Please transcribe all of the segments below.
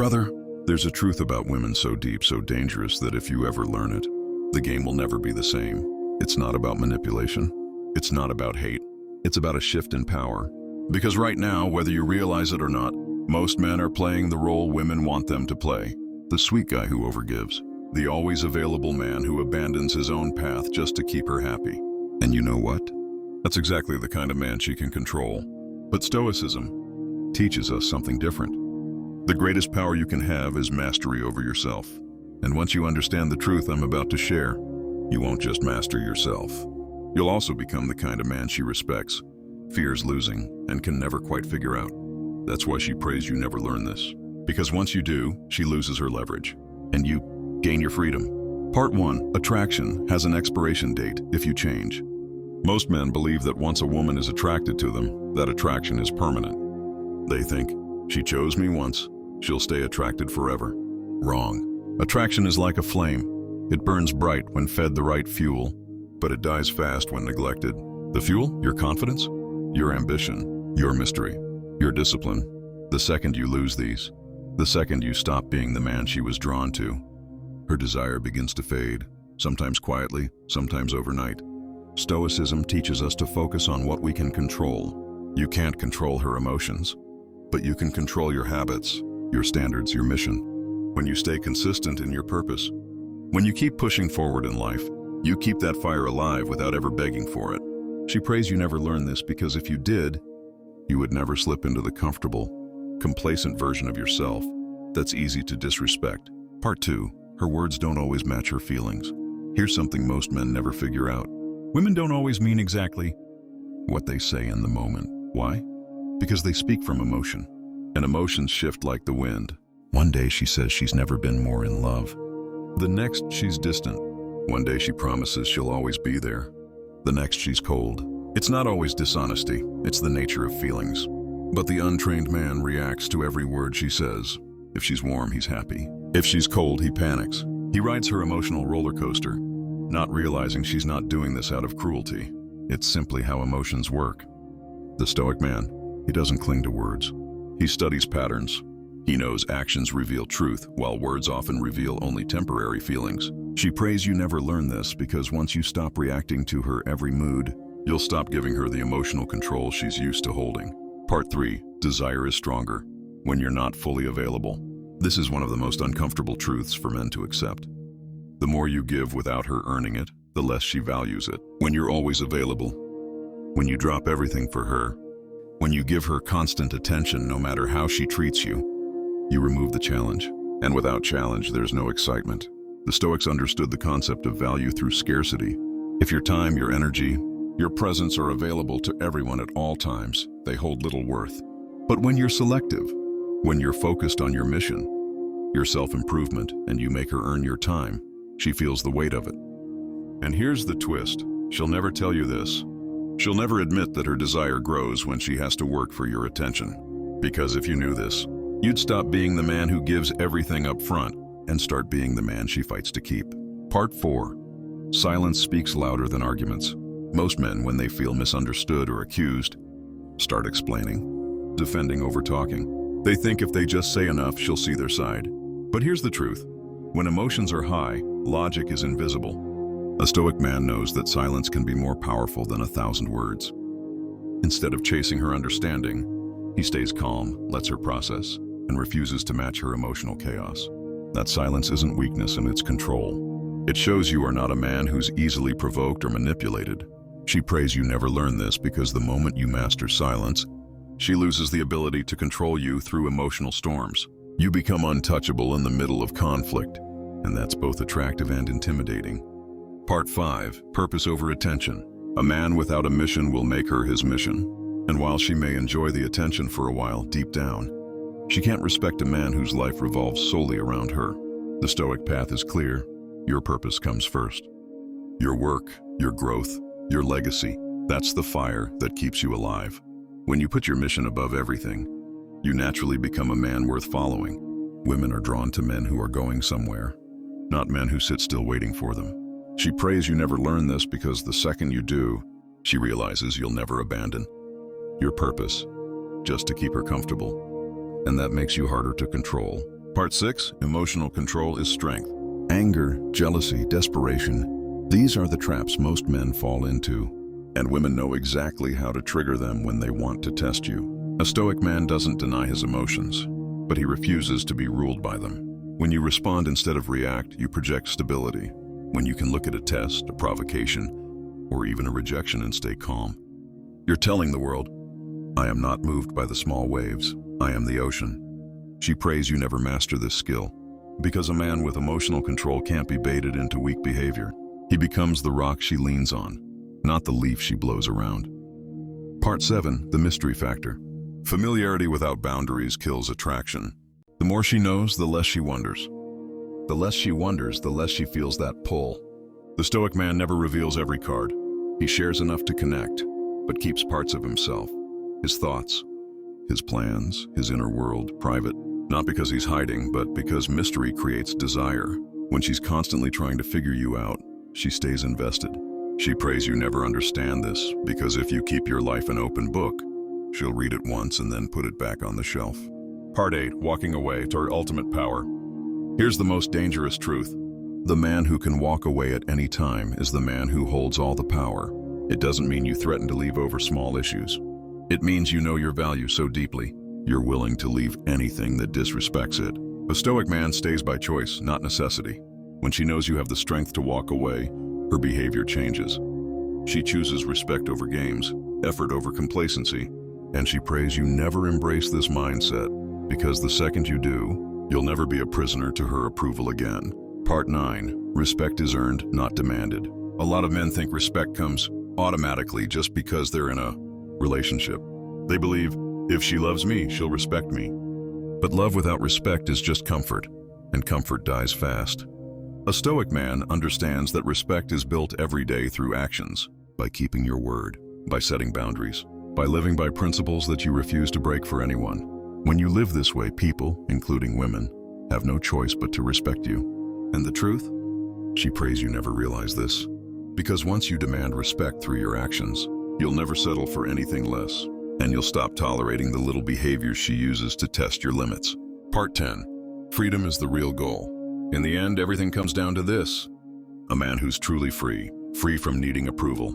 Brother, there's a truth about women so deep, so dangerous that if you ever learn it, the game will never be the same. It's not about manipulation. It's not about hate. It's about a shift in power. Because right now, whether you realize it or not, most men are playing the role women want them to play. The sweet guy who overgives. The always available man who abandons his own path just to keep her happy. And you know what? That's exactly the kind of man she can control. But Stoicism teaches us something different. The greatest power you can have is mastery over yourself. And once you understand the truth I'm about to share, you won't just master yourself. You'll also become the kind of man she respects, fears losing, and can never quite figure out. That's why she prays you never learn this. Because once you do, she loses her leverage, and you gain your freedom. Part 1. Attraction has an expiration date if you change. Most men believe that once a woman is attracted to them, that attraction is permanent. They think, she chose me once, she'll stay attracted forever. Wrong. Attraction is like a flame. It burns bright when fed the right fuel, but it dies fast when neglected. The fuel? Your confidence, your ambition, your mystery, your discipline. The second you lose these, the second you stop being the man she was drawn to, her desire begins to fade, sometimes quietly, sometimes overnight. Stoicism teaches us to focus on what we can control. You can't control her emotions, but you can control your habits, your standards, your mission. When you stay consistent in your purpose, when you keep pushing forward in life, you keep that fire alive without ever begging for it. She prays you never learn this because if you did, you would never slip into the comfortable, complacent version of yourself that's easy to disrespect. Part 2. Her words don't always match her feelings. Here's something most men never figure out. Women don't always mean exactly what they say in the moment. Why? Because they speak from emotion, and emotions shift like the wind. One day she says she's never been more in love. The next, she's distant. One day she promises she'll always be there. The next, she's cold. It's not always dishonesty, it's the nature of feelings. But the untrained man reacts to every word she says. If she's warm, he's happy. If she's cold, he panics. He rides her emotional roller coaster, not realizing she's not doing this out of cruelty. It's simply how emotions work. The Stoic man, he doesn't cling to words. He studies patterns. He knows actions reveal truth, while words often reveal only temporary feelings. She prays you never learn this because once you stop reacting to her every mood, you'll stop giving her the emotional control she's used to holding. Part 3. Desire is stronger when you're not fully available. This is one of the most uncomfortable truths for men to accept. The more you give without her earning it, the less she values it. When you're always available, when you drop everything for her, when you give her constant attention no matter how she treats you, you remove the challenge. And without challenge, there's no excitement. The Stoics understood the concept of value through scarcity. If your time, your energy, your presence are available to everyone at all times, they hold little worth. But when you're selective, when you're focused on your mission, your self-improvement, and you make her earn your time, she feels the weight of it. And here's the twist. She'll never tell you this. She'll never admit that her desire grows when she has to work for your attention. Because if you knew this, you'd stop being the man who gives everything up front and start being the man she fights to keep. Part 4. Silence speaks louder than arguments. Most men, when they feel misunderstood or accused, start explaining, defending over talking. They think if they just say enough, she'll see their side. But here's the truth. When emotions are high, logic is invisible. A Stoic man knows that silence can be more powerful than 1,000 words. Instead of chasing her understanding, he stays calm, lets her process, and refuses to match her emotional chaos. That silence isn't weakness, and it's control. It shows you are not a man who's easily provoked or manipulated. She prays you never learn this because the moment you master silence, she loses the ability to control you through emotional storms. You become untouchable in the middle of conflict, and that's both attractive and intimidating. Part 5. Purpose over attention. A man without a mission will make her his mission. And while she may enjoy the attention for a while, deep down, she can't respect a man whose life revolves solely around her. The Stoic path is clear. Your purpose comes first. Your work, your growth, your legacy, that's the fire that keeps you alive. When you put your mission above everything, you naturally become a man worth following. Women are drawn to men who are going somewhere, not men who sit still waiting for them. She prays you never learn this because the second you do, she realizes you'll never abandon your purpose just to keep her comfortable. And that makes you harder to control. Part 6, emotional control is strength. Anger, jealousy, desperation. These are the traps most men fall into. And women know exactly how to trigger them when they want to test you. A Stoic man doesn't deny his emotions, but he refuses to be ruled by them. When you respond instead of react, you project stability. When you can look at a test, a provocation, or even a rejection and stay calm, you're telling the world, I am not moved by the small waves. I am the ocean. She prays you never master this skill, because a man with emotional control can't be baited into weak behavior. He becomes the rock she leans on, not the leaf she blows around. Part 7, the mystery factor. Familiarity without boundaries kills attraction. The more she knows, the less she wonders. The less she wonders, the less she feels that pull. The Stoic man never reveals every card. He shares enough to connect, but keeps parts of himself, his thoughts, his plans, his inner world, private. Not because he's hiding, but because mystery creates desire. When she's constantly trying to figure you out, she stays invested. She prays you never understand this, because if you keep your life an open book, she'll read it once and then put it back on the shelf. Part 8, walking away to her ultimate power. Here's the most dangerous truth. The man who can walk away at any time is the man who holds all the power. It doesn't mean you threaten to leave over small issues. It means you know your value so deeply, you're willing to leave anything that disrespects it. A Stoic man stays by choice, not necessity. When she knows you have the strength to walk away, her behavior changes. She chooses respect over games, effort over complacency, and she prays you never embrace this mindset, because the second you do, you'll never be a prisoner to her approval again. Part 9, respect is earned, not demanded. A lot of men think respect comes automatically just because they're in a relationship. They believe, if she loves me, she'll respect me. But love without respect is just comfort, and comfort dies fast. A Stoic man understands that respect is built every day through actions, by keeping your word, by setting boundaries, by living by principles that you refuse to break for anyone. When you live this way, people, including women, have no choice but to respect you. And the truth? She prays you never realize this. Because once you demand respect through your actions, you'll never settle for anything less, and you'll stop tolerating the little behaviors she uses to test your limits. Part 10, freedom is the real goal. In the end, everything comes down to this. A man who's truly free, free from needing approval,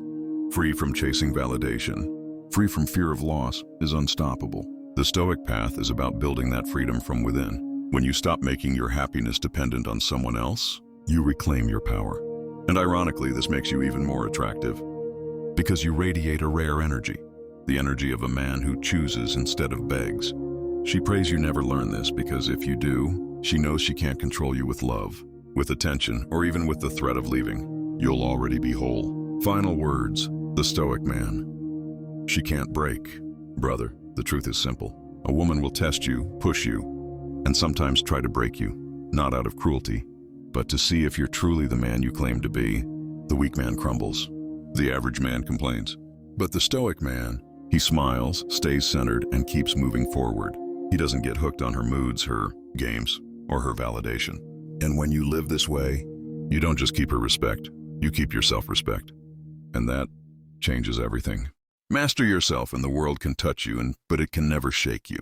free from chasing validation, free from fear of loss, is unstoppable. The Stoic path is about building that freedom from within. When you stop making your happiness dependent on someone else, you reclaim your power. And ironically, this makes you even more attractive, because you radiate a rare energy, the energy of a man who chooses instead of begs. She prays you never learn this, because if you do, she knows she can't control you with love, with attention, or even with the threat of leaving. You'll already be whole. Final words, the Stoic man. She can't break. Brother, the truth is simple. A woman will test you, push you, and sometimes try to break you, not out of cruelty, but to see if you're truly the man you claim to be. The weak man crumbles. The average man complains. But the Stoic man, he smiles, stays centered, and keeps moving forward. He doesn't get hooked on her moods, her games, or her validation. And when you live this way, you don't just keep her respect, you keep your self-respect. And that changes everything. Master yourself and the world can touch you, but it can never shake you.